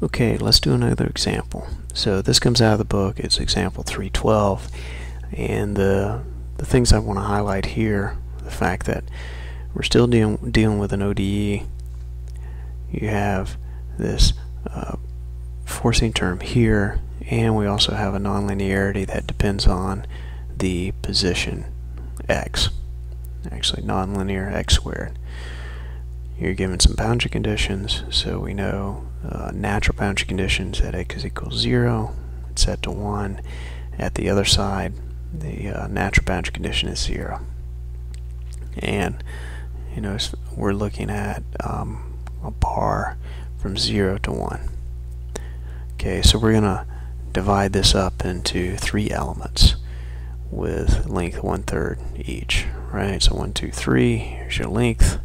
Okay, let's do another example. So this comes out of the book. It's example 312, and the things I want to highlight here, the fact that we're still dealing with an ODE. You have this forcing term here, and we also have a nonlinearity that depends on the position x, actually nonlinear x squared. You're given some boundary conditions, so we know natural boundary conditions at x is equals 0, it's set to 1. At the other side, the natural boundary condition is 0. And you notice we're looking at a bar from 0 to 1. Okay, so we're going to divide this up into 3 elements with length 1/3 each, right? So 1, 2, 3, here's your length.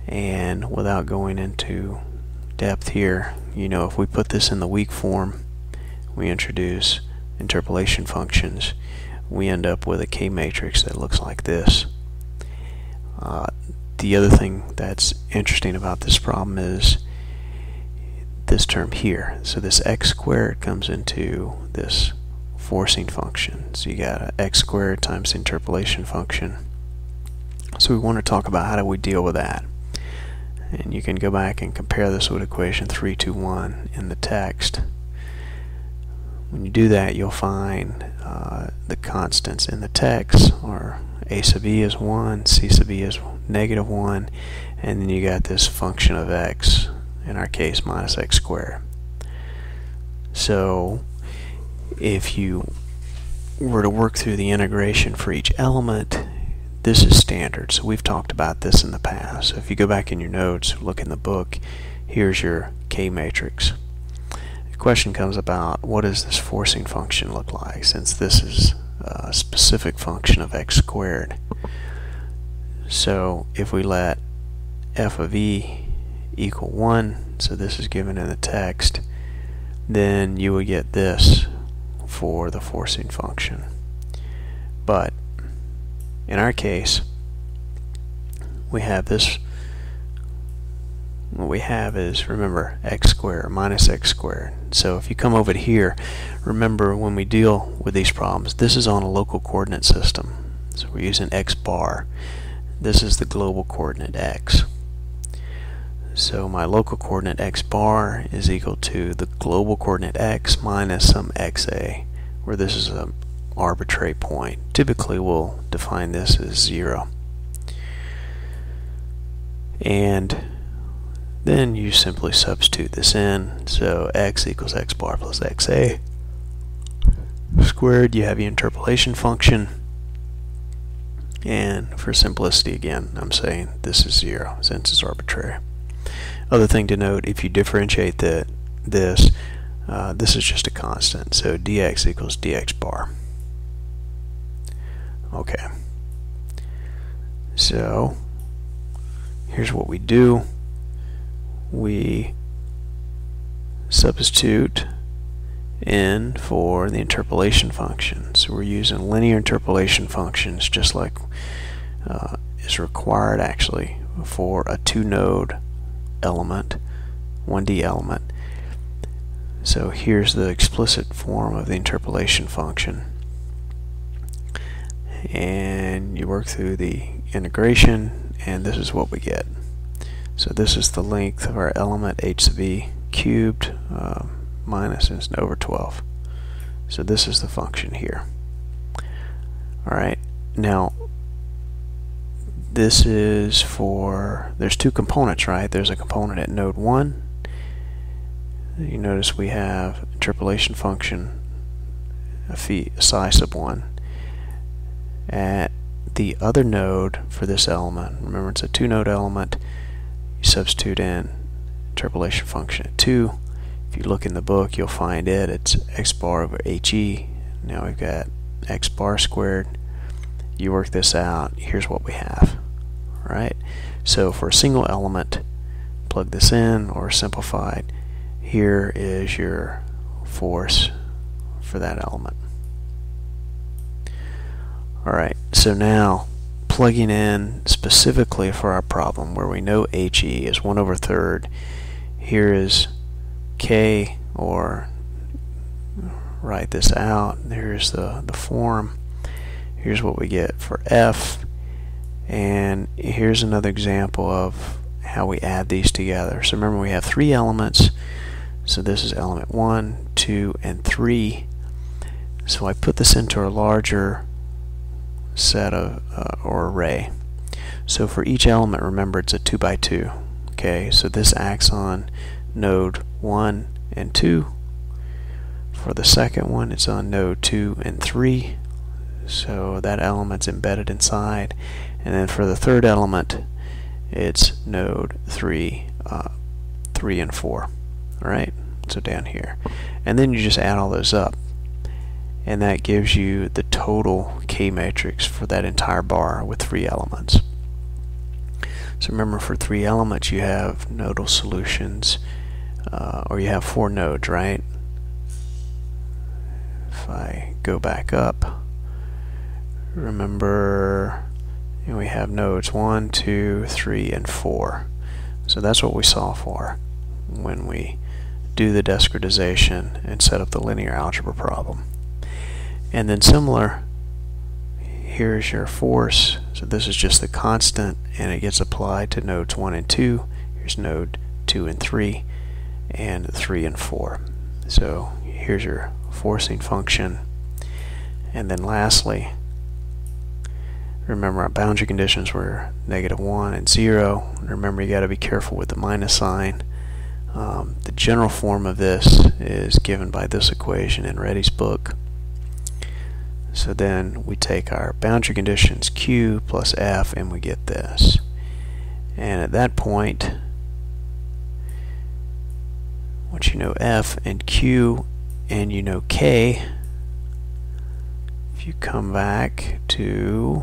And without going into depth here, you know, if we put this in the weak form, we introduce interpolation functions, we end up with a K-matrix that looks like this. The other thing that's interesting about this problem is this term here. So this x squared comes into this forcing function. So you got a x squared times the interpolation function. So we want to talk about how do we deal with that. And you can go back and compare this with equation 321 in the text. When you do that, you'll find the constants in the text are a sub e is 1, c sub e is -1, and then you got this function of x, in our case minus x squared. So if you were to work through the integration for each element, this is standard. So we've talked about this in the past. So if you go back in your notes, look in the book, here's your K-matrix. The question comes about, what does this forcing function look like, since this is a specific function of x squared. So if we let f of e equal 1, so this is given in the text, then you would get this for the forcing function. But in our case, we have this. What we have is, remember, x squared minus x squared. So if you come over to here, remember when we deal with these problems, this is on a local coordinate system. So we're using x bar. This is the global coordinate x. So my local coordinate x bar is equal to the global coordinate x minus some xa, where this is an arbitrary point. Typically we'll define this as 0. And then you simply substitute this in. So x equals x bar plus xa squared. You have your interpolation function. And for simplicity, again, I'm saying this is 0 since it's arbitrary. Other thing to note, if you differentiate this is just a constant. So dx equals dx bar. Okay. So here's what we do. We substitute in for the interpolation function. So we're using linear interpolation functions, just like is required actually for a 2-node element, 1D element. So here's the explicit form of the interpolation function, and you work through the integration, and this is what we get. So this is the length of our element h sub e cubed minus is over 12. So this is the function here. Alright, now this is for, there's 2 components, right? There's a component at node 1. You notice we have interpolation function psi sub 1. At the other node for this element, remember it's a 2-node element, you substitute in interpolation function at 2. If you look in the book, you'll find it's x bar over he. Now we've got x bar squared. You work this out, here's what we have. Right? So for a single element, plug this in, or simplified, here is your force for that element. Alright, so now plugging in specifically for our problem where we know he is 1/3, here is k, or write this out. Here's the form. Here's what we get for f, and here's another example of how we add these together. So remember, we have 3 elements, so this is element 1, 2, and 3. So I put this into a larger set of or array. So for each element, remember, it's a 2 by 2. Okay, so this acts on node 1 and 2. For the second one, it's on node 2 and 3. So that element's embedded inside. And then for the third element, it's node 3, 3 and 4. Alright, so down here. And then you just add all those up. And that gives you the total K matrix for that entire bar with 3 elements. So remember, for 3 elements you have nodal solutions, or you have 4 nodes, right? If I go back up, remember, we have nodes 1, 2, 3, and 4. So that's what we solve for when we do the discretization and set up the linear algebra problem. And then similar, here's your force. So this is just the constant, and it gets applied to nodes 1 and 2. Here's node 2 and 3, and 3 and 4. So here's your forcing function. And then lastly, remember, our boundary conditions were -1 and 0. Remember, you got to be careful with the minus sign. The general form of this is given by this equation in Reddy's book. So then we take our boundary conditions Q plus F, and we get this. And at that point, once you know F and Q and you know K, if you come back to,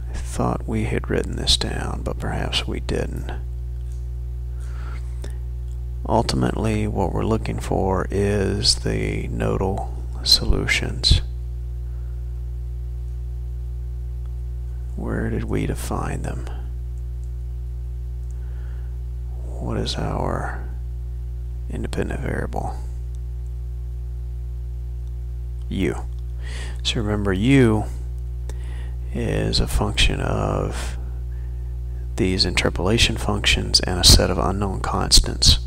I thought we had written this down, but perhaps we didn't. Ultimately, what we're looking for is the nodal solutions. Where did we define them? What is our independent variable? U. So remember, U is a function of these interpolation functions and a set of unknown constants.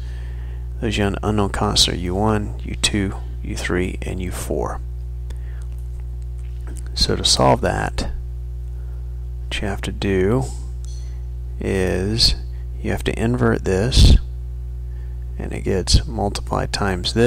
Those unknown constants are U1, U2, U3, and U4. So to solve that, what you have to do is you have to invert this, and it gets multiplied times this.